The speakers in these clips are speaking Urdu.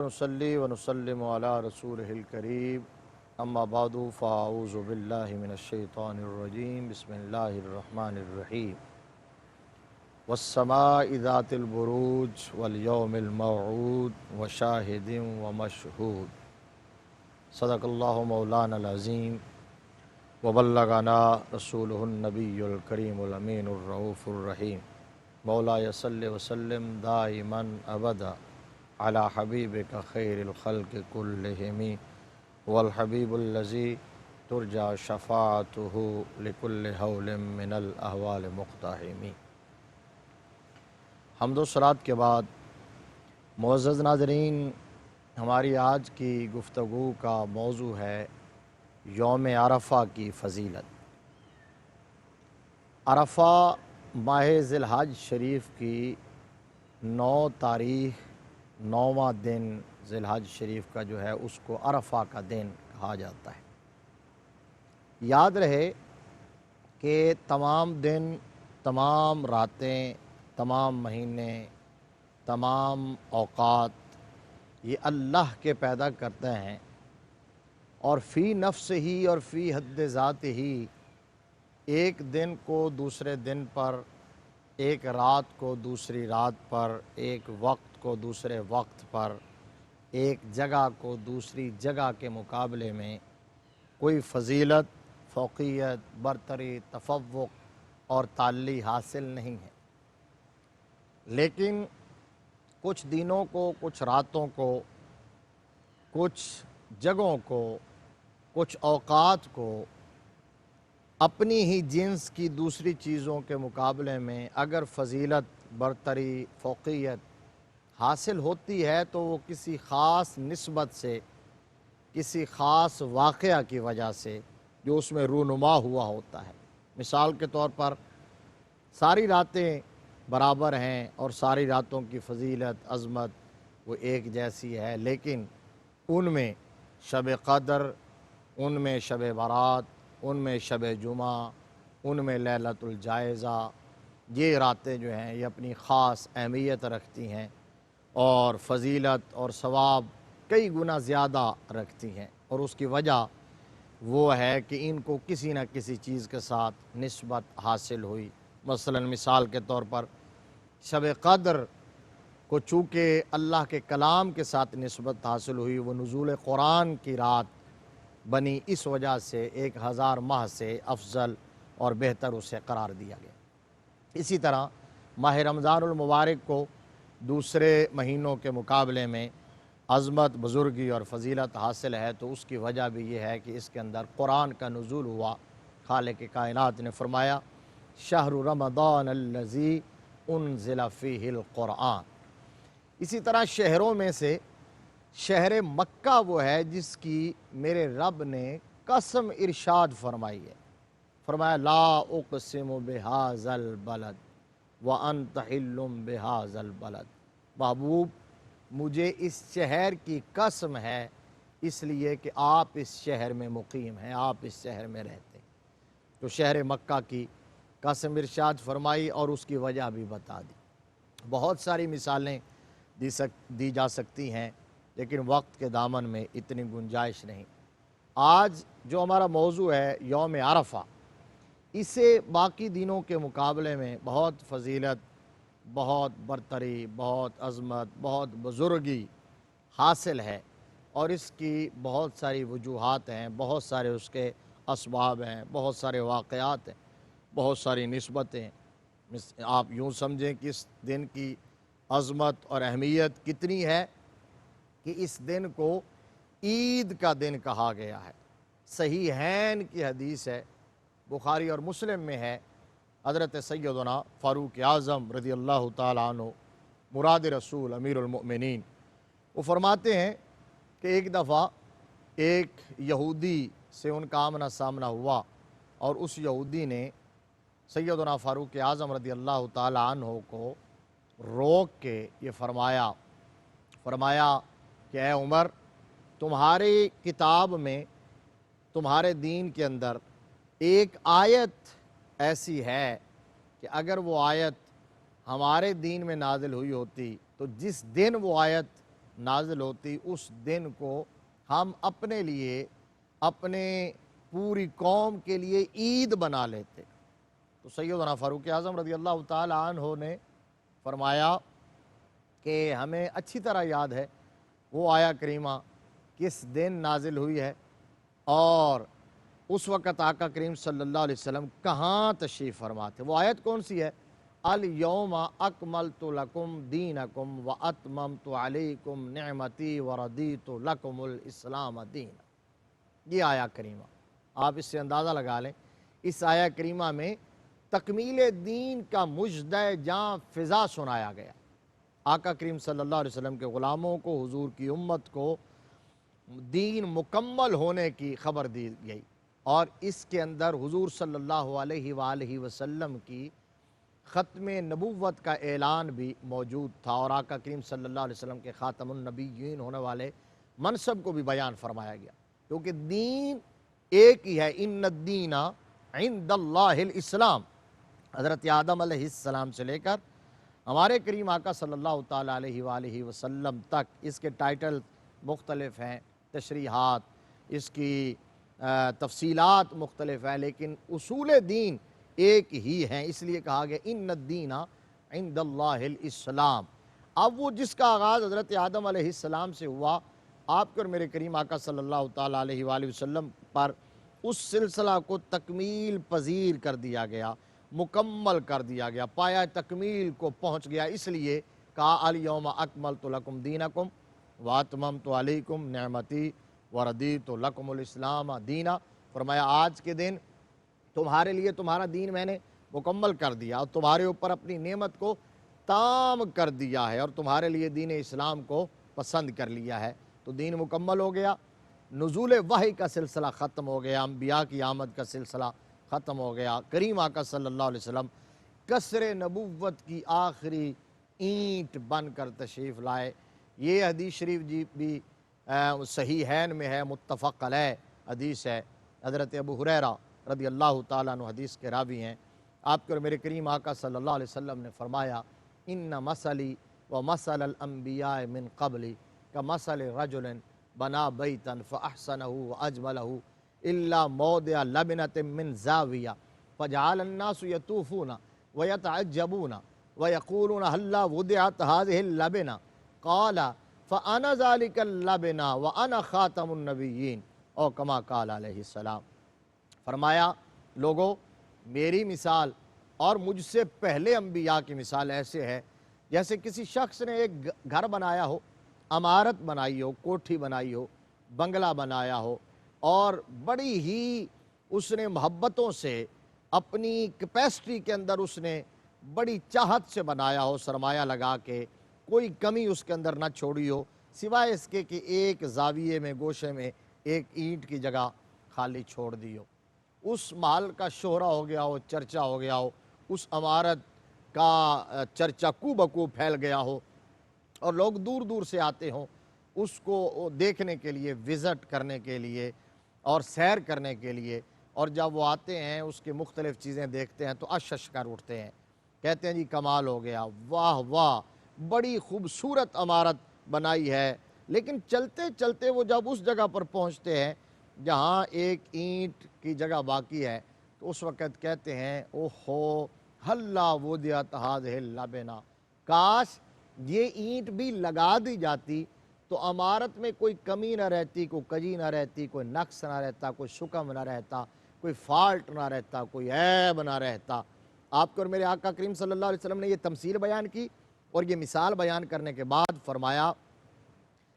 نصلي ونسلم على رسوله الكريم اما بعد فاعوذ بالله من الشيطان الرجيم بسم الله الرحمن الرحيم والسماء ذات البروج واليوم الموعود وشاهد ومشهود صدق الله مولانا العظيم وبلغنا رسوله النبي الكريم الأمين الرؤوف الرحيم مولاي صل وسلم دائما أبدا على حبيبك خير الخلق كلهم والحبيب الذي ترجى شفاعته لكل هول من الأهوال مقتحم۔ حمد و صلات کے بعد معزز ناظرین، ہماری آج کی گفتگو کا موضوع ہے یوم عرفہ کی فضیلت۔ عرفہ ماہ ذی الحج شریف کی 9 تاریخ 9واں دن ذی الحج شریف کا جو ہے اس کو عرفہ کا دن کہا جاتا ہے۔ یاد رہے کہ تمام دن، تمام راتیں، تمام مہینے، تمام اوقات یہ اللہ کے پیدا کرتے ہیں، اور فی نفس ہی اور فی حد ذات ہی ایک دن کو دوسرے دن پر، ایک رات کو دوسری رات پر، ایک وقت کو دوسرے وقت پر، ایک جگہ کو دوسری جگہ کے مقابلے میں کوئی فضیلت، فوقیت، برتری، تفوق اور تعلی حاصل نہیں ہے، لیکن کچھ دنوں کو، کچھ راتوں کو، کچھ جگہوں کو، کچھ اوقات کو اپنی ہی جنس کی دوسری چیزوں کے مقابلے میں اگر فضیلت، برتری، فوقیت حاصل ہوتی ہے تو وہ کسی خاص نسبت سے، کسی خاص واقعہ کی وجہ سے جو اس میں رونما ہوا ہوتا ہے۔ مثال کے طور پر ساری راتیں برابر ہیں اور ساری راتوں کی فضیلت، عظمت وہ ایک جیسی ہے، لیکن ان میں شب قدر، ان میں شب برات، ان میں شب جمعہ، ان میں لیلۃ الجائزہ، یہ راتیں جو ہیں یہ اپنی خاص اہمیت رکھتی ہیں اور فضیلت اور ثواب کئی گنا زیادہ رکھتی ہیں، اور اس کی وجہ وہ ہے کہ ان کو کسی نہ کسی چیز کے ساتھ نسبت حاصل ہوئی۔ مثلا مثال کے طور پر شب قدر کو چونکہ اللہ کے کلام کے ساتھ نسبت حاصل ہوئی، وہ نزول قرآن کی رات بنی، اس وجہ سے 1000 ماہ سے افضل اور بہتر اسے قرار دیا گیا۔ اسی طرح ماہ رمضان المبارک کو دوسرے مہینوں کے مقابلے میں عظمت، بزرگی اور فضیلت حاصل ہے، تو اس کی وجہ بھی یہ ہے کہ اس کے اندر قرآن کا نزول ہوا۔ خالق کائنات نے فرمایا شہر رمضان الذی انزل فیہ القرآن۔ اسی طرح شہروں میں سے شہر مکہ وہ ہے جس کی میرے رب نے قسم ارشاد فرمائی ہے، فرمایا لا اقسم بہذا البلد وانت حل بہذا البلد، محبوب مجھے اس شہر کی قسم ہے، اس لیے کہ آپ اس شہر میں مقیم ہیں، آپ اس شہر میں رہتے ہیں۔ تو شہر مکہ کی قسم ارشاد فرمائی اور اس کی وجہ بھی بتا دی۔ بہت ساری مثالیں دی جا سکتی ہیں، لیکن وقت کے دامن میں اتنی گنجائش نہیں۔ آج جو ہمارا موضوع ہے یوم عرفہ، اسے باقی دنوں کے مقابلے میں بہت فضیلت، بہت برتری، بہت عظمت، بہت بزرگی حاصل ہے، اور اس کی بہت ساری وجوہات ہیں، بہت سارے اس کے اسباب ہیں، بہت سارے واقعات ہیں، بہت ساری نسبتیں۔ آپ یوں سمجھیں کہ اس دن کی عظمت اور اہمیت کتنی ہے کہ اس دن کو عید کا دن کہا گیا ہے۔ صحیحین کی حدیث ہے، بخاری اور مسلم میں ہے، حضرت سیدنا فاروق اعظم رضی اللہ تعالیٰ عنہ مراد رسول امیر المؤمنین، وہ فرماتے ہیں کہ ایک دفعہ ایک یہودی سے ان کا آمنا سامنا ہوا، اور اس یہودی نے سیدنا فاروق اعظم رضی اللہ تعالیٰ عنہ کو روک کے یہ فرمایا کہ اے عمر، تمہاری کتاب میں، تمہارے دین کے اندر ایک آیت ایسی ہے کہ اگر وہ آیت ہمارے دین میں نازل ہوئی ہوتی تو جس دن وہ آیت نازل ہوتی اس دن کو ہم اپنے لیے اپنے پوری قوم کے لیے عید بنا لیتے۔ تو سیدنا فاروق اعظم رضی اللہ تعالی عنہ نے فرمایا کہ ہمیں اچھی طرح یاد ہے وہ آیا کریمہ کس دن نازل ہوئی ہے، اور اس وقت آقا کریم صلی اللہ علیہ وسلم کہاں تشریف فرما تھے۔ وہ آیت کون سی ہے؟ الیوم اکملت لکم دینکم واتممت علیکم نعمتی وردیت لکم الاسلام دینا۔ یہ آیا کریمہ آپ اس سے اندازہ لگا لیں، اس آیا کریمہ میں تکمیل دین کا مژدہ جاں فضا سنایا گیا۔ آقا کریم صلی اللہ علیہ وسلم کے غلاموں کو، حضور کی امت کو دین مکمل ہونے کی خبر دی گئی، اور اس کے اندر حضور صلی اللہ علیہ وآلہ وسلم کی ختم نبوت کا اعلان بھی موجود تھا، اور آقا کریم صلی اللہ علیہ وسلم کے خاتم النبیین ہونے والے منصب کو بھی بیان فرمایا گیا، کیونکہ دین ایک ہی ہے۔ ان الدین عند اللہ الاسلام، حضرت آدم علیہ السلام سے لے کر ہمارے کریم آقا صلی اللہ تعالیٰ علیہ وآلہ وسلم تک اس کے ٹائٹل مختلف ہیں، تشریحات، اس کی تفصیلات مختلف ہیں، لیکن اصول دین ایک ہی ہیں، اس لیے کہا گیا ان الدین عند اللہ الاسلام۔ اب وہ جس کا آغاز حضرت آدم علیہ السلام سے ہوا، آپ کے اور میرے کریم آقا صلی اللہ تعالیٰ علیہ وآلہ وسلم پر اس سلسلہ کو تکمیل پذیر کر دیا گیا، مکمل کر دیا گیا، پایہ تکمیل کو پہنچ گیا، اس لیے کہا الیوم اکملت لکم دینکم واتممت علیکم نعمتی وردیت لکم الاسلام دینا۔ فرمایا آج کے دن تمہارے لیے تمہارا دین میں نے مکمل کر دیا، اور تمہارے اوپر اپنی نعمت کو تام کر دیا ہے، اور تمہارے لیے دین اسلام کو پسند کر لیا ہے۔ تو دین مکمل ہو گیا، نزول وحی کا سلسلہ ختم ہو گیا، انبیاء کی آمد کا سلسلہ ختم ہو گیا، کریم آقا صلی اللہ علیہ وسلم قصر نبوت کی آخری اینٹ بن کر تشریف لائے۔ یہ حدیث شریف جی بھی صحیحین میں ہے، متفق علیہ حدیث ہے، حضرت ابو ہریرہ رضی اللہ تعالیٰ عنہ حدیث کے راوی ہیں۔ آپ کے اور میرے کریم آقا صلی اللہ علیہ وسلم نے فرمایا ان مثلی و مثل الانبیاء من قبلی کمثل رجل بنا بیتا فاحسنہ واجملہ الا موضع لبنۃ من زاویہ فجعل الناس یطوفون ویتعجبون ویقولون ہلا وضعت هذه اللبنہ قال فانا ذلک اللبنہ وانا خاتم النبیین او کما قال علیہ السلام۔ فرمایا لوگو میری مثال اور مجھ سے پہلے انبیاء کی مثال ایسے ہے جیسے کسی شخص نے ایک گھر بنایا ہو، عمارت بنائی ہو، کوٹھی بنائی ہو، بنگلہ بنایا ہو، اور بڑی ہی اس نے محبتوں سے اپنی کیپیسٹی کے اندر اس نے بڑی چاہت سے بنایا ہو، سرمایہ لگا کے، کوئی کمی اس کے اندر نہ چھوڑی ہو سوائے اس کے کہ ایک زاویے میں، گوشے میں ایک اینٹ کی جگہ خالی چھوڑ دی ہو۔ اس محل کا شہرہ ہو گیا ہو، چرچا ہو گیا ہو، اس عمارت کا چرچا کو بکو پھیل گیا ہو، اور لوگ دور دور سے آتے ہوں اس کو دیکھنے کے لیے، وزٹ کرنے کے لیے اور سیر کرنے کے لیے، اور جب وہ آتے ہیں اس کے مختلف چیزیں دیکھتے ہیں تو اشش کر اٹھتے ہیں، کہتے ہیں جی کمال ہو گیا، واہ واہ بڑی خوبصورت عمارت بنائی ہے۔ لیکن چلتے چلتے وہ جب اس جگہ پر پہنچتے ہیں جہاں ایک اینٹ کی جگہ باقی ہے تو اس وقت کہتے ہیں اوہو ہلا وضعت هذه اللبنہ، کاش یہ اینٹ بھی لگا دی جاتی تو عمارت میں کوئی کمی نہ رہتی، کوئی کجی نہ رہتی، کوئی نقص نہ رہتا، کوئی شکم نہ رہتا، کوئی فالٹ نہ رہتا، کوئی عیب نہ رہتا۔ آپ کو اور میرے آقا کریم صلی اللہ علیہ وسلم نے یہ تمثیل بیان کی، اور یہ مثال بیان کرنے کے بعد فرمایا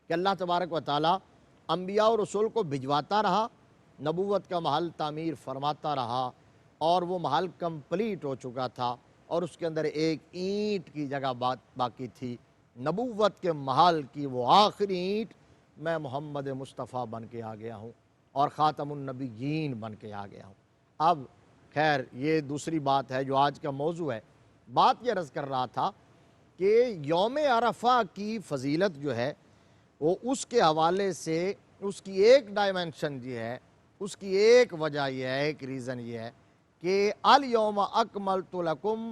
کہ اللہ تبارک و تعالیٰ انبیاء و رسول کو بھجواتا رہا، نبوت کا محل تعمیر فرماتا رہا، اور وہ محل کمپلیٹ ہو چکا تھا، اور اس کے اندر ایک اینٹ کی جگہ باقی تھی، نبوت کے محل کی وہ آخری اینٹ، میں محمد مصطفیٰ بن کے آ گیا ہوں اور خاتم النبیین بن کے آ گیا ہوں۔ اب خیر یہ دوسری بات ہے جو آج کا موضوع ہے۔ بات یہ عرض کر رہا تھا کہ یوم عرفہ کی فضیلت جو ہے وہ اس کے حوالے سے اس کی ایک ڈائمنشن یہ ہے، اس کی ایک وجہ یہ ہے، ایک ریزن یہ ہے کہ الیوم اکملت لکم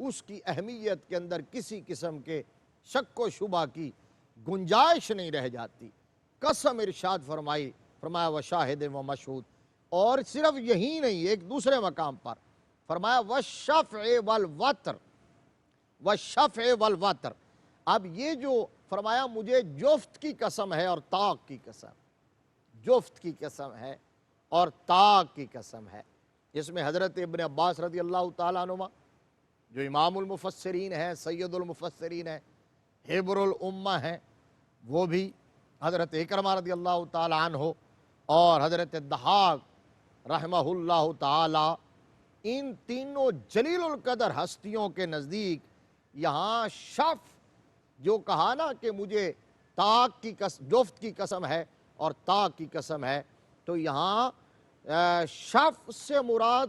اس کی اہمیت کے اندر کسی قسم کے شک و شبہ کی گنجائش نہیں رہ جاتی۔ قسم ارشاد فرمائی، فرمایا وشاہد و مشہود، اور صرف یہی نہیں، ایک دوسرے مقام پر فرمایا والشفع والوتر، والشفع والوتر۔ اب یہ جو فرمایا مجھے جفت کی قسم ہے اور طاق کی قسم، جفت کی قسم ہے اور طاق کی قسم ہے۔ اس میں حضرت ابن عباس رضی اللہ تعالیٰ عنہ جو امام المفسرین ہیں، سید المفسرین ہیں، حبر الامہ ہیں، وہ بھی حضرت اکرمہ رضی اللہ تعالیٰ عنہ اور حضرت الضحاک رحمہ اللہ تعالیٰ، ان تینوں جلیل القدر ہستیوں کے نزدیک یہاں شف جو کہا نا کہ مجھے طاق کی جفت کی قسم ہے اور طاق کی قسم ہے، تو یہاں شف سے مراد،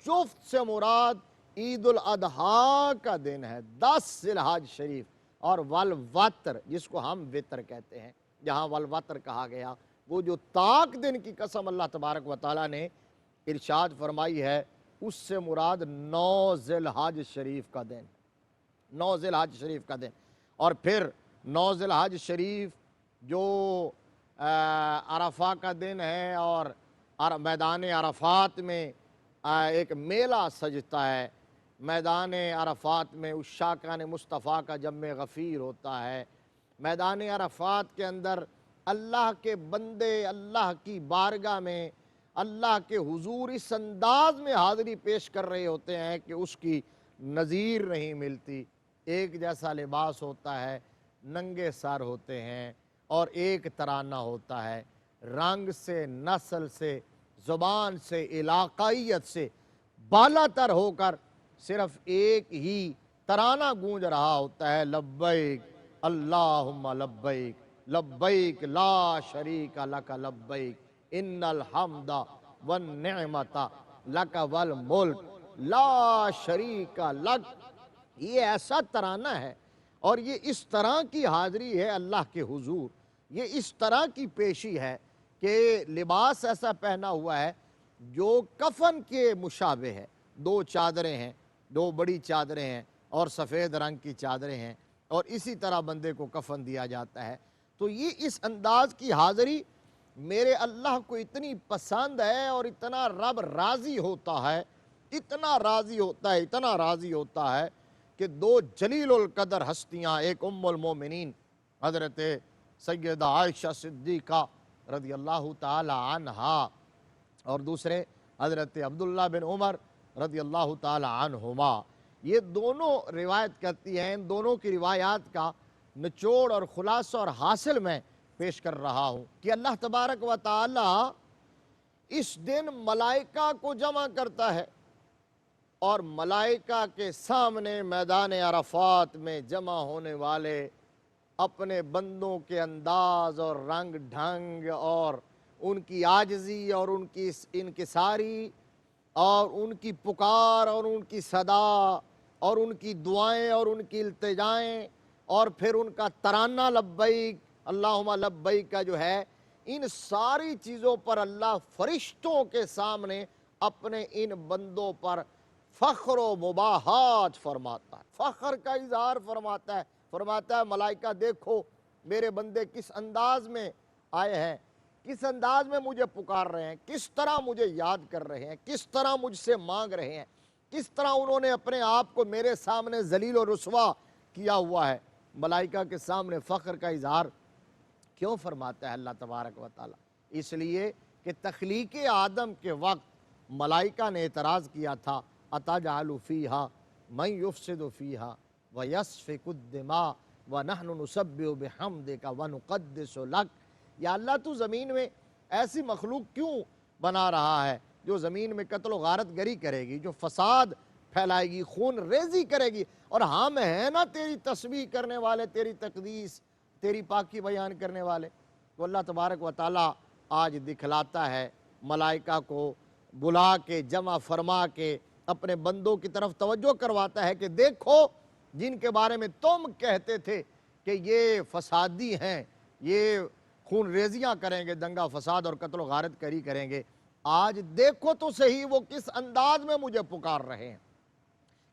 جفت سے مراد عید الاضحیٰ کا دن ہے، 10 ذی الحج شریف، اور والوتر جس کو ہم وطر کہتے ہیں، جہاں والوتر کہا گیا، وہ جو طاق دن کی قسم اللہ تبارک و تعالیٰ نے ارشاد فرمائی ہے، اس سے مراد 9 ذی الحج شریف کا دن، 9 ذی الحج شریف کا دن۔ اور پھر 9 ذی الحج شریف جو عرفہ کا دن ہے، اور میدان عرفات میں ایک میلہ سجتا ہے، میدان عرفات میں عشاقان مصطفیٰ کا جمع غفیر ہوتا ہے، میدان عرفات کے اندر اللہ کے بندے اللہ کی بارگاہ میں اللہ کے حضور اس انداز میں حاضری پیش کر رہے ہوتے ہیں کہ اس کی نظیر نہیں ملتی۔ ایک جیسا لباس ہوتا ہے، ننگے سر ہوتے ہیں، اور ایک ترانہ ہوتا ہے، رنگ سے، نسل سے، زبان سے، علاقائیت سے بالا تر ہو کر صرف ایک ہی ترانہ گونج رہا ہوتا ہے، لبیک اللہم لبیک، لبیک لا شریک لک لبیک، ان الحمد والنعمت لک والملک لا شریک لک۔ یہ ایسا ترانہ ہے، اور یہ اس طرح کی حاضری ہے اللہ کے حضور، یہ اس طرح کی پیشی ہے کہ لباس ایسا پہنا ہوا ہے جو کفن کے مشابہ ہے، 2 چادریں ہیں، 2 بڑی چادریں ہیں اور سفید رنگ کی چادریں ہیں، اور اسی طرح بندے کو کفن دیا جاتا ہے۔ تو یہ اس انداز کی حاضری میرے اللہ کو اتنی پسند ہے، اور اتنا رب راضی ہوتا ہے، اتنا راضی ہوتا ہے، اتنا راضی ہوتا ہے کہ 2 جلیل القدر ہستیاں، ایک ام المومنین حضرت سیدہ عائشہ صدیقہ رضی اللہ تعالی عنہا، اور دوسرے حضرت عبداللہ بن عمر رضی اللہ تعالی عنہما، یہ دونوں روایت کرتی ہیں۔ ان دونوں کی روایات کا نچوڑ اور خلاصہ اور حاصل میں پیش کر رہا ہوں کہ اللہ تبارک و تعالی اس دن ملائکہ کو جمع کرتا ہے، اور ملائکہ کے سامنے میدان عرفات میں جمع ہونے والے اپنے بندوں کے انداز اور رنگ ڈھنگ اور ان کی عاجزی اور ان کی انکساری اور ان کی پکار اور ان کی صدا اور ان کی دعائیں اور ان کی التجائیں اور پھر ان کا ترانہ لبیک اللہم لبیک کا جو ہے، ان ساری چیزوں پر اللہ فرشتوں کے سامنے اپنے ان بندوں پر فخر و مباحات فرماتا ہے، فخر کا اظہار فرماتا ہے ملائکہ دیکھو میرے بندے کس انداز میں آئے ہیں، کس انداز میں مجھے پکار رہے ہیں، کس طرح مجھے یاد کر رہے ہیں، کس طرح مجھ سے مانگ رہے ہیں، کس طرح انہوں نے اپنے آپ کو میرے سامنے ذلیل و رسوا کیا ہوا ہے۔ ملائکہ کے سامنے فخر کا اظہار کیوں فرماتا ہے اللہ تبارک و تعالی؟ اس لیے کہ تخلیق آدم کے وقت ملائکہ نے اعتراض کیا تھا، اتجعل فیہا من یفسد فیہا ویسفک الدماء ونحن نسبح بحمدک ونقدس لک۔ یا اللہ تو زمین میں ایسی مخلوق کیوں بنا رہا ہے جو زمین میں قتل و غارت گری کرے گی، جو فساد پھیلائے گی، خون ریزی کرے گی، اور ہم ہیں نا تیری تسبیح کرنے والے، تیری تقدیس، تیری پاکی بیان کرنے والے۔ تو اللہ تبارک و تعالیٰ آج دکھلاتا ہے، ملائکہ کو بلا کے جمع فرما کے اپنے بندوں کی طرف توجہ کرواتا ہے کہ دیکھو جن کے بارے میں تم کہتے تھے کہ یہ فسادی ہیں، یہ خون ریزیاں کریں گے، دنگا فساد اور قتل و غارت کری کریں گے، آج دیکھو تو صحیح وہ کس انداز میں مجھے پکار رہے ہیں،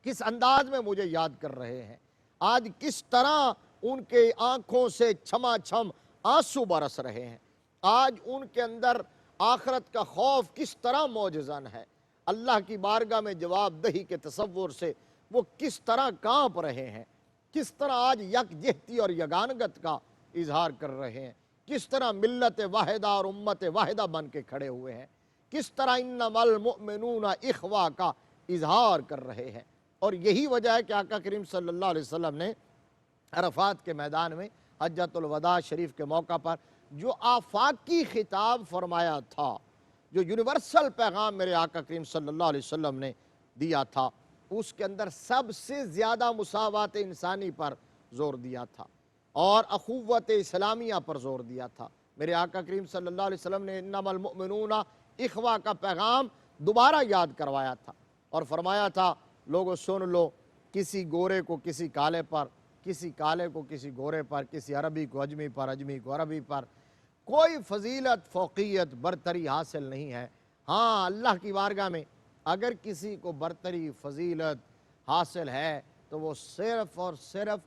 کس انداز میں مجھے یاد کر رہے ہیں، آج کس طرح ان کے آنکھوں سے چھما چھم آنسو برس رہے ہیں، آج ان کے اندر آخرت کا خوف کس طرح موجزن ہے، اللہ کی بارگاہ میں جواب دہی کے تصور سے وہ کس طرح کانپ رہے ہیں، کس طرح آج یکجہتی اور یگانگت کا اظہار کر رہے ہیں، کس طرح ملت واحدہ اور امت واحدہ بن کے کھڑے ہوئے ہیں، کس طرح انما المؤمنون اخوہ کا اظہار کر رہے ہیں۔ اور یہی وجہ ہے کہ آقا کریم صلی اللہ علیہ وسلم نے عرفات کے میدان میں حجۃ الوداع شریف کے موقع پر جو آفاقی خطاب فرمایا تھا، جو یونیورسل پیغام میرے آقا کریم صلی اللہ علیہ وسلم نے دیا تھا، اس کے اندر سب سے زیادہ مساوات انسانی پر زور دیا تھا اور اخوت اسلامیہ پر زور دیا تھا۔ میرے آقا کریم صلی اللہ علیہ وسلم نے انما المؤمنون اخوہ کا پیغام دوبارہ یاد کروایا تھا اور فرمایا تھا، لوگوں سن لو، کسی گورے کو کسی کالے پر، کسی کالے کو کسی گورے پر، کسی عربی کو اجمی پر، اجمی کو عربی پر کوئی فضیلت، فوقیت، برتری حاصل نہیں ہے۔ ہاں، اللہ کی بارگاہ میں اگر کسی کو برتری، فضیلت حاصل ہے تو وہ صرف اور صرف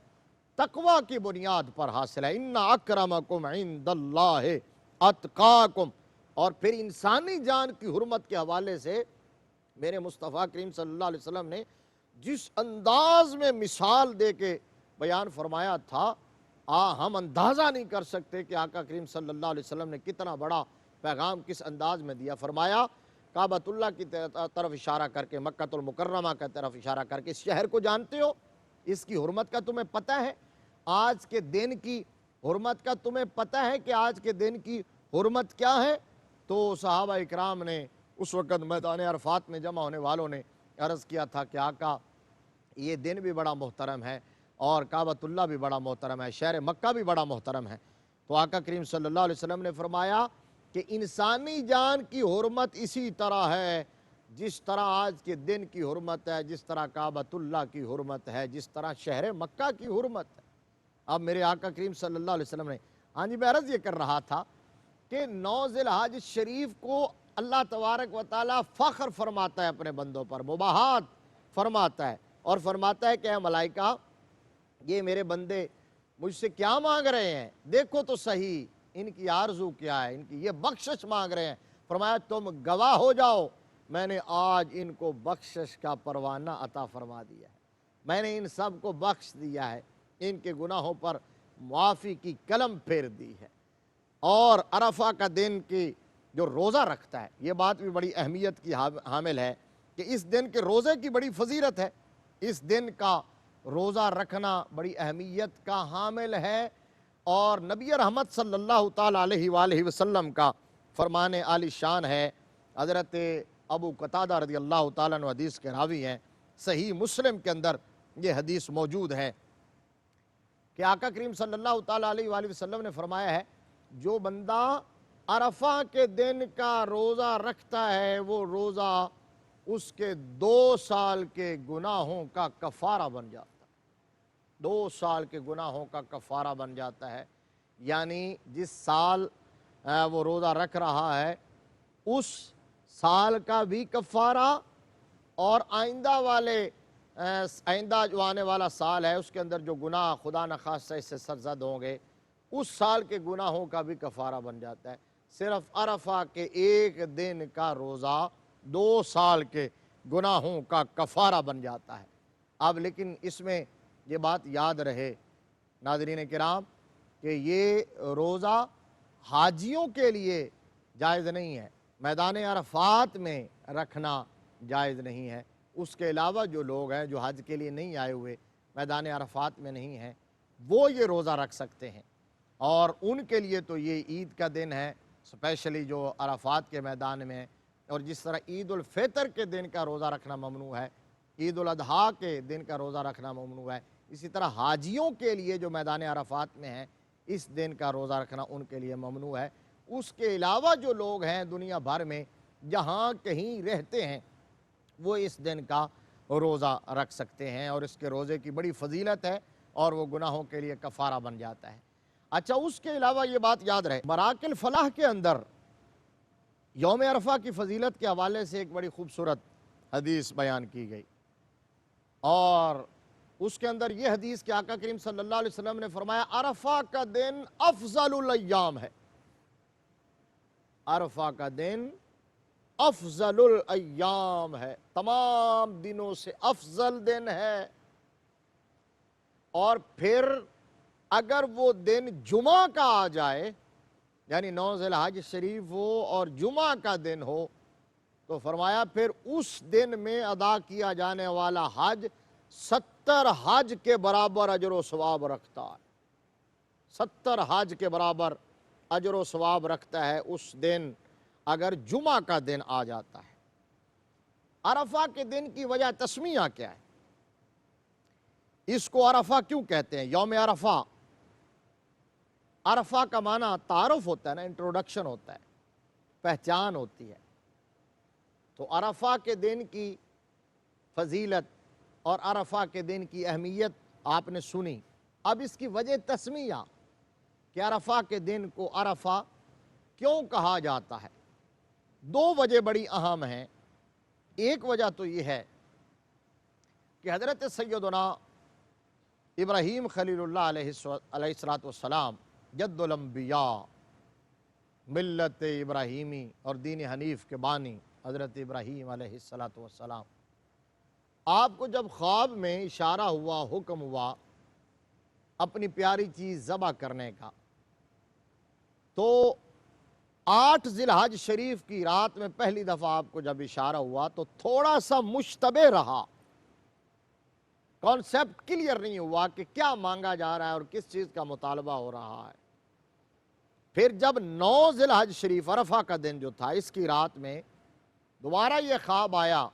تقوی کی بنیاد پر حاصل ہے۔ ان اکرمکم عند اللہ اتقاکم۔ اور پھر انسانی جان کی حرمت کے حوالے سے میرے مصطفیٰ کریم صلی اللہ علیہ وسلم نے جس انداز میں مثال دے کے بیان فرمایا تھا، ہم اندازہ نہیں کر سکتے کہ آقا کریم صلی اللہ علیہ وسلم نے کتنا بڑا پیغام کس انداز میں دیا۔ فرمایا، کعبۃ اللہ کی طرف اشارہ کر کے، مکہ المکرمہ کی طرف اشارہ کر کے، اس شہر کو جانتے ہو، اس کی حرمت کا تمہیں پتہ ہے، آج کے دن کی حرمت کا تمہیں پتہ ہے کہ آج کے دن کی حرمت کیا ہے؟ تو صحابہ اکرام نے اس وقت میدان عرفات میں جمع ہونے والوں نے عرض کیا تھا کہ آقا، یہ دن بھی بڑا محترم ہے اور کعبۃ اللہ بھی بڑا محترم ہے، شہر مکہ بھی بڑا محترم ہے۔ تو آقا کریم صلی اللہ علیہ وسلم نے فرمایا کہ انسانی جان کی حرمت اسی طرح ہے جس طرح آج کے دن کی حرمت ہے، جس طرح کعبۃ اللہ کی حرمت ہے، جس طرح شہر مکہ کی حرمت ہے۔ اب میرے آقا کریم صلی اللہ علیہ وسلم نے، میں عرض یہ کر رہا تھا کہ 9 ذی الحج شریف کو اللہ تبارک و تعالیٰ فخر فرماتا ہے اپنے بندوں پر، مباحات فرماتا ہے اور فرماتا ہے کہ اے ملائکہ، یہ میرے بندے مجھ سے کیا مانگ رہے ہیں، دیکھو تو صحیح ان کی آرزو کیا ہے، ان کی یہ بخشش مانگ رہے ہیں۔ فرمایا تم گواہ ہو جاؤ، میں نے آج ان کو بخشش کا پروانہ عطا فرما دیا ہے، میں نے ان سب کو بخش دیا ہے، ان کے گناہوں پر معافی کی قلم پھیر دی ہے۔ اور عرفہ کا دن کی جو روزہ رکھتا ہے، یہ بات بھی بڑی اہمیت کی حامل ہے کہ اس دن کے روزے کی بڑی فضیلت ہے، اس دن کا روزہ رکھنا بڑی اہمیت کا حامل ہے۔ اور نبی رحمت صلی اللہ تعالیٰ علیہ وآلہ وسلم کا فرمان عالی شان ہے، حضرت ابو قتادہ رضی اللہ تعالیٰ عنہ حدیث کے راوی ہیں، صحیح مسلم کے اندر یہ حدیث موجود ہے کہ آقا کریم صلی اللہ تعالیٰ علیہ وآلہ وسلم نے فرمایا ہے، جو بندہ عرفہ کے دن کا روزہ رکھتا ہے، وہ روزہ اس کے 2 سال کے گناہوں کا کفارہ بن جاتا ہے، 2 سال کے گناہوں کا کفارہ بن جاتا ہے۔ یعنی جس سال وہ روزہ رکھ رہا ہے اس سال کا بھی کفارہ، اور آئندہ جو آنے والا سال ہے اس کے اندر جو گناہ خدا نخواستہ اس سے سرزد ہوں گے، اس سال کے گناہوں کا بھی کفارہ بن جاتا ہے۔ صرف عرفہ کے ایک دن کا روزہ 2 سال کے گناہوں کا کفارہ بن جاتا ہے۔ اب لیکن اس میں یہ بات یاد رہے ناظرین کرام کہ یہ روزہ حاجیوں کے لیے جائز نہیں ہے، میدان عرفات میں رکھنا جائز نہیں ہے۔ اس کے علاوہ جو لوگ ہیں جو حج کے لیے نہیں آئے ہوئے، میدان عرفات میں نہیں ہیں، وہ یہ روزہ رکھ سکتے ہیں، اور ان کے لیے تو یہ عید کا دن ہے، اسپیشلی جو عرفات کے میدان میں ہے۔ اور جس طرح عید الفطر کے دن کا روزہ رکھنا ممنوع ہے، عید الاضحیٰ کے دن کا روزہ رکھنا ممنوع ہے، اسی طرح حاجیوں کے لیے جو میدان عرفات میں ہیں اس دن کا روزہ رکھنا ان کے لیے ممنوع ہے۔ اس کے علاوہ جو لوگ ہیں دنیا بھر میں جہاں کہیں رہتے ہیں، وہ اس دن کا روزہ رکھ سکتے ہیں، اور اس کے روزے کی بڑی فضیلت ہے اور وہ گناہوں کے لیے کفارہ بن جاتا ہے۔ اچھا، اس کے علاوہ یہ بات یاد رہے، مراکل فلاح کے اندر یوم عرفہ کی فضیلت کے حوالے سے ایک بڑی خوبصورت حدیث بیان کی گئی۔ اور اس کے اندر یہ حدیث کہ آقا کریم صلی اللہ علیہ وسلم نے فرمایا عرفہ کا دن افضل الایام ہے، عرفہ کا دن افضل الایام ہے، تمام دنوں سے افضل دن ہے۔ اور پھر اگر وہ دن جمعہ کا آ جائے، یعنی 9 ذی الحج شریف ہو اور جمعہ کا دن ہو، تو فرمایا پھر اس دن میں ادا کیا جانے والا حج 70 حج کے برابر اجر و ثواب رکھتا ہے، 70 حج کے برابر اجر و ثواب رکھتا ہے اس دن اگر جمعہ کا دن آ جاتا ہے۔ عرفہ کے دن کی وجہ تسمیہ کیا ہے؟ اس کو عرفہ کیوں کہتے ہیں؟ یوم عرفہ، عرفہ کا معنی تعارف ہوتا ہے نا، انٹروڈکشن ہوتا ہے، پہچان ہوتی ہے۔ تو عرفہ کے دن کی فضیلت اور عرفہ کے دن کی اہمیت آپ نے سنی۔ اب اس کی وجہ تسمیہ کہ عرفہ کے دن کو عرفہ کیوں کہا جاتا ہے، دو وجہ بڑی اہم ہیں۔ ایک وجہ تو یہ ہے کہ حضرت سیدنا ابراہیم خلیل اللہ علیہ السلام جد الانبیاء، ملت ابراہیمی اور دین حنیف کے بانی حضرت ابراہیم علیہ السلام، آپ کو جب خواب میں اشارہ ہوا، حکم ہوا اپنی پیاری چیز ذبح کرنے کا، تو 8 ذی الحج شریف کی رات میں پہلی دفعہ آپ کو جب اشارہ ہوا تو تھوڑا سا مشتبہ رہا، کانسیپٹ کلیئر نہیں ہوا کہ کیا مانگا جا رہا ہے اور کس چیز کا مطالبہ ہو رہا ہے۔ پھر جب 9 ذی الحج شریف عرفہ کا دن جو تھا، اس کی رات میں دوبارہ یہ خواب آیا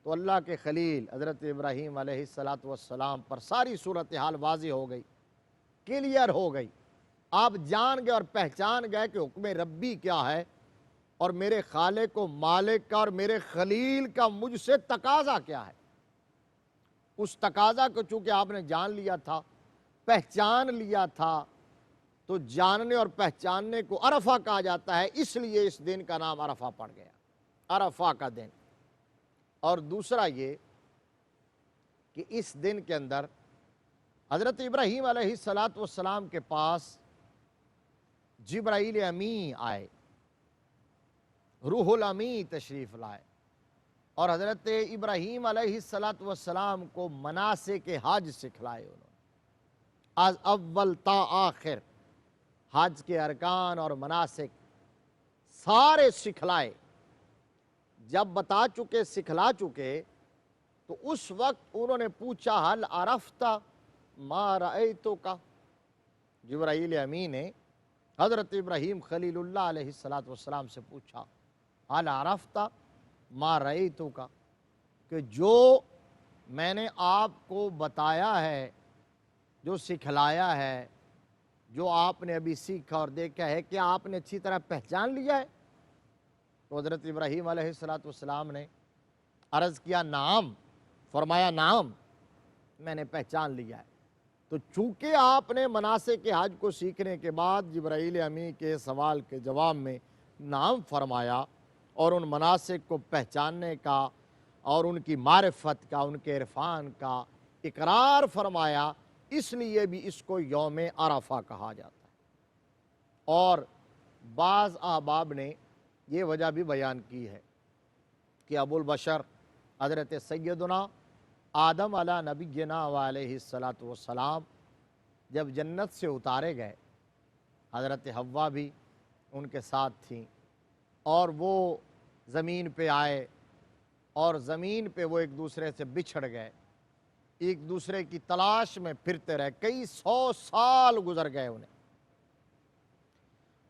تو اللہ کے خلیل حضرت ابراہیم علیہ السلام پر ساری صورتحال واضح ہو گئی، کلیئر ہو گئی۔ آپ جان گئے اور پہچان گئے کہ حکم ربی کیا ہے اور میرے خالق و مالک کا اور میرے خلیل کا مجھ سے تقاضا کیا ہے۔ اس تقاضا کو چونکہ آپ نے جان لیا تھا، پہچان لیا تھا، تو جاننے اور پہچاننے کو عرفہ کہا جاتا ہے، اس لیے اس دن کا نام عرفہ پڑ گیا، عرفہ کا دن۔ اور دوسرا یہ کہ اس دن کے اندر حضرت ابراہیم علیہ السلام کے پاس جبرائیل امین آئے، روح الامین تشریف لائے، اور حضرت ابراہیم علیہ السلام کو مناسک حج سکھلائے انہوں نے، از اول تا آخر حج کے ارکان اور مناسک سارے سکھلائے۔ جب بتا چکے، سکھلا چکے، تو اس وقت انہوں نے پوچھا حل عرفت ما رأیتک، جبرائیل امین نے حضرت ابراہیم خلیل اللہ علیہ السلام سے پوچھا حل عرفت ما رأیتک، کہ جو میں نے آپ کو بتایا ہے، جو سکھلایا ہے، جو آپ نے ابھی سیکھا اور دیکھا ہے، کیا آپ نے اچھی طرح پہچان لیا ہے؟ تو حضرت ابراہیم علیہ السلام نے عرض کیا نعم، فرمایا نعم، میں نے پہچان لیا ہے۔ تو چونکہ آپ نے مناسک حج کو سیکھنے کے بعد جبرائیل امین کے سوال کے جواب میں نعم فرمایا اور ان مناسک کو پہچاننے کا اور ان کی معرفت کا، ان کے عرفان کا اقرار فرمایا، اس لیے بھی اس کو یوم عرفہ کہا جاتا ہے۔ اور بعض احباب نے یہ وجہ بھی بیان کی ہے کہ ابو البشر حضرت سیدنا آدم علیہ نبینا علیہ السلام جب جنت سے اتارے گئے، حضرت حوا بھی ان کے ساتھ تھیں، اور وہ زمین پہ آئے اور زمین پہ وہ ایک دوسرے سے بچھڑ گئے، ایک دوسرے کی تلاش میں پھرتے رہے، کئی 100 سال گزر گئے انہیں،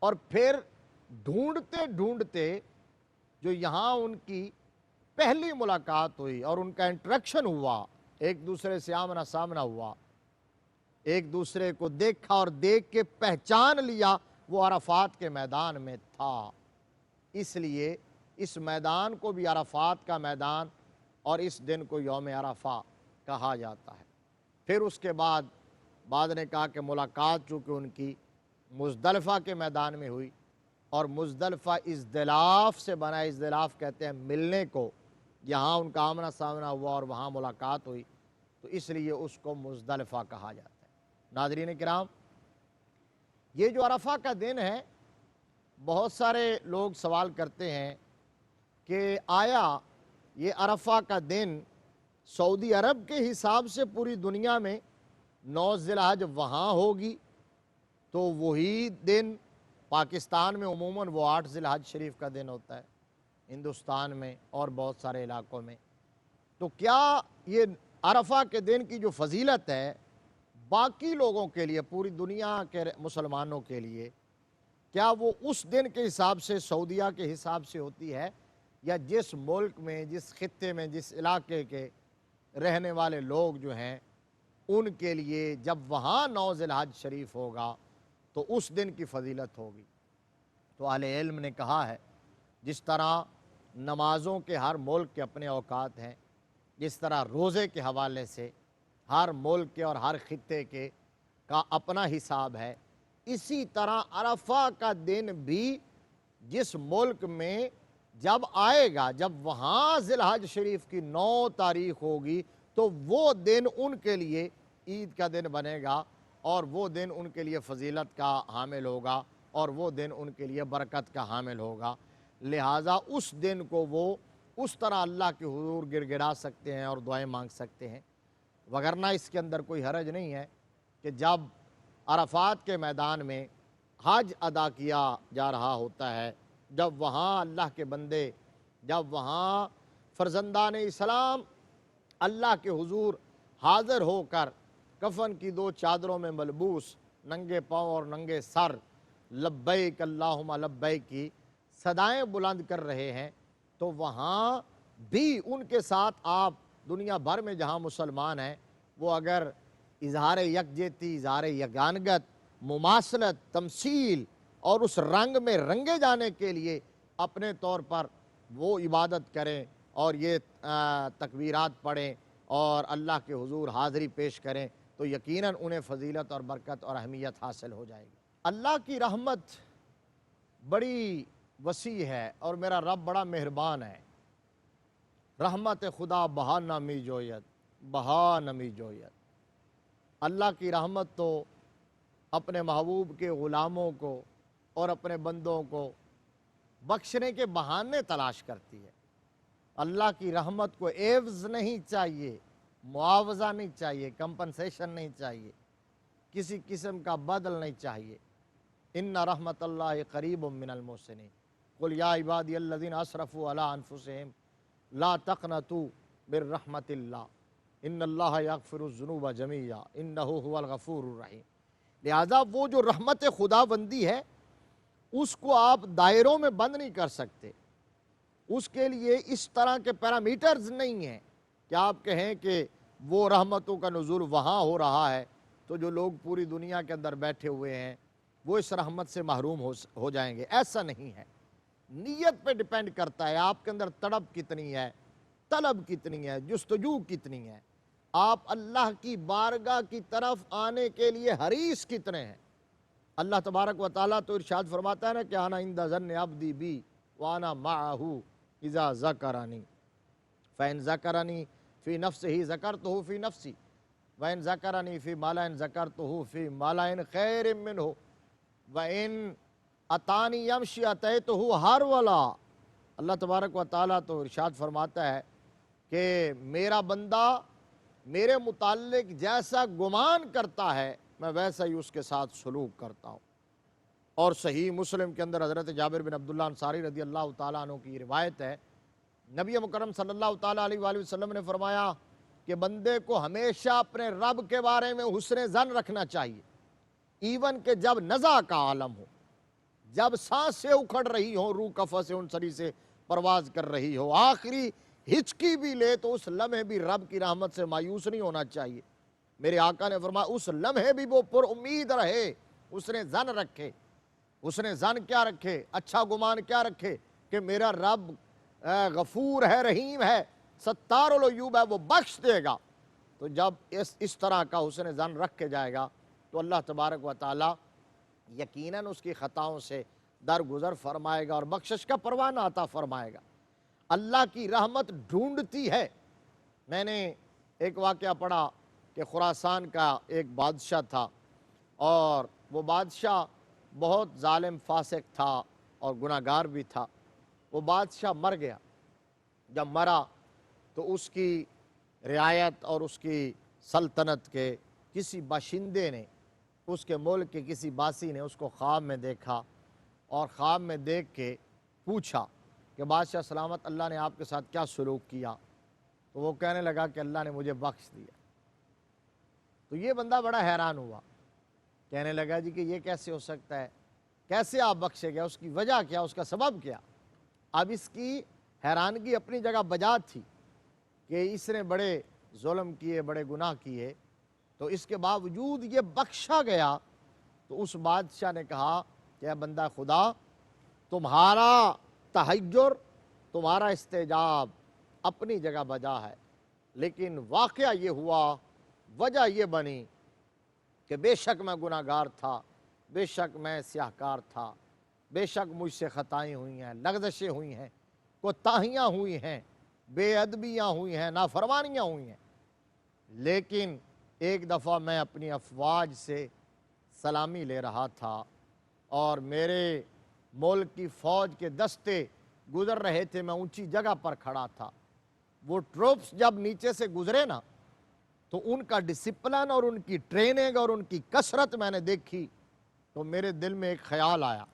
اور پھر ڈھونڈتے ڈھونڈتے جو یہاں ان کی پہلی ملاقات ہوئی اور ان کا انٹریکشن ہوا، ایک دوسرے سے آمنا سامنا ہوا، ایک دوسرے کو دیکھا اور دیکھ کے پہچان لیا، وہ عرفات کے میدان میں تھا۔ اس لیے اس میدان کو بھی عرفات کا میدان اور اس دن کو یوم عرفہ کہا جاتا ہے۔ پھر اس کے بعد نے کہا کہ ملاقات چونکہ ان کی مزدلفہ کے میدان میں ہوئی، اور مزدلفہ ازدلاف سے بنا، ازدلاف کہتے ہیں ملنے کو، یہاں ان کا آمنا سامنا ہوا اور وہاں ملاقات ہوئی، تو اس لیے اس کو مزدلفہ کہا جاتا ہے۔ ناظرین کرام، یہ جو عرفہ کا دن ہے، بہت سارے لوگ سوال کرتے ہیں کہ آیا یہ عرفہ کا دن سعودی عرب کے حساب سے پوری دنیا میں 9 ذی الحج وہاں ہوگی تو وہی دن پاکستان میں عموماً وہ 8 ذی الحج شریف کا دن ہوتا ہے، ہندوستان میں اور بہت سارے علاقوں میں، تو کیا یہ عرفہ کے دن کی جو فضیلت ہے باقی لوگوں کے لیے، پوری دنیا کے مسلمانوں کے لیے، کیا وہ اس دن کے حساب سے، سعودیہ کے حساب سے ہوتی ہے، یا جس ملک میں، جس خطے میں، جس علاقے کے رہنے والے لوگ جو ہیں ان کے لیے جب وہاں 9 ذی الحج شریف ہوگا تو اس دن کی فضیلت ہوگی؟ تو اہل علم نے کہا ہے جس طرح نمازوں کے ہر ملک کے اپنے اوقات ہیں، جس طرح روزے کے حوالے سے ہر ملک کے اور ہر خطے کے کا اپنا حساب ہے، اسی طرح عرفہ کا دن بھی جس ملک میں جب آئے گا، جب وہاں ذی الحج شریف کی 9 تاریخ ہوگی تو وہ دن ان کے لیے عید کا دن بنے گا، اور وہ دن ان کے لیے فضیلت کا حامل ہوگا، اور وہ دن ان کے لیے برکت کا حامل ہوگا۔ لہٰذا اس دن کو وہ اس طرح اللہ کے حضور گر گڑا سکتے ہیں اور دعائیں مانگ سکتے ہیں، وگرنہ اس کے اندر کوئی حرج نہیں ہے کہ جب عرفات کے میدان میں حج ادا کیا جا رہا ہوتا ہے، جب وہاں اللہ کے بندے، جب وہاں فرزندان اسلام اللہ کے حضور حاضر ہو کر کفن کی 2 چادروں میں ملبوس، ننگے پاؤں اور ننگے سر، لبیک اللہم لبیک کی صدائیں بلند کر رہے ہیں، تو وہاں بھی ان کے ساتھ آپ دنیا بھر میں جہاں مسلمان ہیں وہ اگر اظہار یکجہتی، اظہار یگانگت، مماثلت، تمثیل اور اس رنگ میں رنگے جانے کے لیے اپنے طور پر وہ عبادت کریں اور یہ تکبیرات پڑھیں اور اللہ کے حضور حاضری پیش کریں تو یقیناً انہیں فضیلت اور برکت اور اہمیت حاصل ہو جائے گی۔ اللہ کی رحمت بڑی وسیع ہے اور میرا رب بڑا مہربان ہے۔ رحمت خدا بہا نامی جویت، بہا نمی جویت۔ اللہ کی رحمت تو اپنے محبوب کے غلاموں کو اور اپنے بندوں کو بخشنے کے بہانے تلاش کرتی ہے۔ اللہ کی رحمت کو عوض نہیں چاہیے، معاوضہ نہیں چاہیے، کمپنسیشن نہیں چاہیے، کسی قسم کا بدل نہیں چاہیے۔ ان رحمت اللہ قریب من المحسنین، قل یا عبادی الذین اسرفوا علی انفسہم لا تقنطوا من رحمت اللہ ان اللہ یغفر الذنوب جمیعا انہ هو الغفور الرحیم۔ لہذا وہ جو رحمت خدا بندی ہے اس کو آپ دائروں میں بند نہیں کر سکتے، اس کے لیے اس طرح کے پیرامیٹرز نہیں ہیں کہ آپ کہیں کہ وہ رحمتوں کا نزول وہاں ہو رہا ہے تو جو لوگ پوری دنیا کے اندر بیٹھے ہوئے ہیں وہ اس رحمت سے محروم ہو جائیں گے۔ ایسا نہیں ہے، نیت پہ ڈیپینڈ کرتا ہے، آپ کے اندر تڑپ کتنی ہے، طلب کتنی ہے، جستجو کتنی ہے، آپ اللہ کی بارگاہ کی طرف آنے کے لیے حریص کتنے ہیں۔ اللہ تبارک و تعالیٰ تو ارشاد فرماتا ہے نا کہ انا عند ظن عبدی بی وانا معہ اذا ذکرنی فإن ذکرنی فی نفسہ ذکرتہ فی نفسی وإن ذکرنی فی ملأ ذکرتہ فی ملأ خیر منہ وإن اتانی یمشی اتیتہ ہرولا۔ اللہ تبارک و تعالیٰ تو ارشاد فرماتا ہے کہ میرا بندہ میرے متعلق جیسا گمان کرتا ہے میں ویسا ہی اس کے ساتھ سلوک کرتا ہوں۔ اور صحیح مسلم کے اندر حضرت جابر بن عبداللہ انصاری رضی اللہ تعالیٰ عنہ کی روایت ہے، نبی مکرم صلی اللہ تعالیٰ علیہ وآلہ وسلم نے فرمایا کہ بندے کو ہمیشہ اپنے رب کے بارے میں حسن ظن رکھنا چاہیے، ایون کہ جب نزع کا عالم ہو، جب سانسیں اکھڑ رہی ہوں، روح کفہ سے انصری سے پرواز کر رہی ہو، آخری ہچکی بھی لے تو اس لمحے بھی رب کی رحمت سے مایوس نہیں ہونا چاہیے۔ میرے آقا نے فرمایا اس لمحے بھی وہ پر امید رہے، حسن ظن رکھے۔ حسن ظن کیا رکھے؟ اچھا گمان کیا رکھے کہ میرا رب غفور ہے، رحیم ہے، ستار العیوب ہے، وہ بخش دے گا۔ تو جب اس طرح کا حسن ظن رکھ کے جائے گا تو اللہ تبارک و تعالی یقیناً اس کی خطاؤں سے درگزر فرمائے گا اور بخشش کا پروانہ عطا فرمائے گا۔ اللہ کی رحمت ڈھونڈتی ہے۔ میں نے ایک واقعہ پڑھا کہ خراسان کا ایک بادشاہ تھا، اور وہ بادشاہ بہت ظالم فاسق تھا اور گناہ گار بھی تھا۔ وہ بادشاہ مر گیا۔ جب مرا تو اس کی رعایت اور اس کی سلطنت کے کسی باشندے نے، اس کے ملک کے کسی باسی نے اس کو خواب میں دیکھا، اور خواب میں دیکھ کے پوچھا کہ بادشاہ سلامت، اللہ نے آپ کے ساتھ کیا سلوک کیا؟ تو وہ کہنے لگا کہ اللہ نے مجھے بخش دیا۔ تو یہ بندہ بڑا حیران ہوا، کہنے لگا جی کہ یہ کیسے ہو سکتا ہے، کیسے آپ بخشے گئے، اس کی وجہ کیا، اس کا سبب کیا؟ اب اس کی حیرانگی اپنی جگہ بجا تھی کہ اس نے بڑے ظلم کیے، بڑے گناہ کیے، تو اس کے باوجود یہ بخشا گیا۔ تو اس بادشاہ نے کہا کہ اے بندہ خدا، تمہارا تحیر، تمہارا استجاب اپنی جگہ بجا ہے، لیکن واقعہ یہ ہوا، وجہ یہ بنی کہ بے شک میں گناہ گار تھا، بے شک میں سیاہ کار تھا، بے شک مجھ سے خطائیں ہوئی ہیں، لغزشیں ہوئی ہیں، کوتاہیاں ہوئی ہیں، بے ادبیاں ہوئی ہیں، نافرمانیاں ہوئی ہیں، لیکن ایک دفعہ میں اپنی افواج سے سلامی لے رہا تھا، اور میرے ملک کی فوج کے دستے گزر رہے تھے، میں اونچی جگہ پر کھڑا تھا۔ وہ ٹروپس جب نیچے سے گزرے نا، تو ان کا ڈسپلن اور ان کی ٹریننگ اور ان کی کثرت میں نے دیکھی، تو میرے دل میں ایک خیال آیا،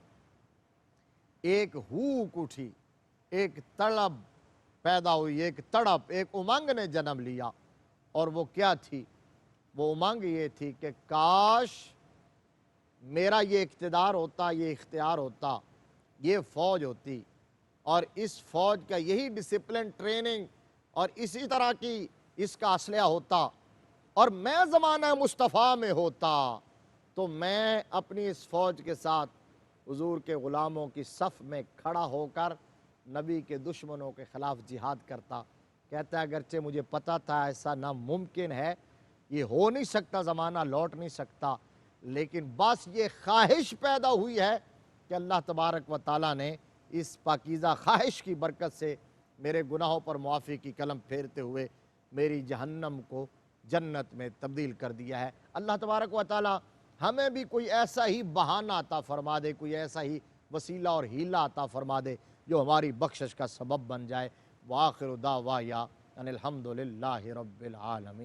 ایک ہوک اٹھی، ایک طلب پیدا ہوئی، ایک تڑپ، ایک امنگ نے جنم لیا۔ اور وہ کیا تھی؟ وہ امنگ یہ تھی کہ کاش میرا یہ اقتدار ہوتا، یہ اختیار ہوتا، یہ فوج ہوتی، اور اس فوج کا یہی ڈسپلن، ٹریننگ اور اسی طرح کی اس کا اسلحہ ہوتا، اور میں زمانہ مصطفیٰ میں ہوتا، تو میں اپنی اس فوج کے ساتھ حضور کے غلاموں کی صف میں کھڑا ہو کر نبی کے دشمنوں کے خلاف جہاد کرتا۔ کہتا ہے اگرچہ مجھے پتا تھا ایسا ناممکن ہے، یہ ہو نہیں سکتا، زمانہ لوٹ نہیں سکتا، لیکن بس یہ خواہش پیدا ہوئی ہے کہ اللہ تبارک و تعالیٰ نے اس پاکیزہ خواہش کی برکت سے میرے گناہوں پر معافی کی قلم پھیرتے ہوئے میری جہنم کو جنت میں تبدیل کر دیا ہے۔ اللہ تبارک و تعالیٰ ہمیں بھی کوئی ایسا ہی بہانہ عطا فرما دے، کوئی ایسا ہی وسیلہ اور ہیلہ عطا فرما دے جو ہماری بخشش کا سبب بن جائے۔ وآخر دعوایا ان الحمد للہ رب العالمین۔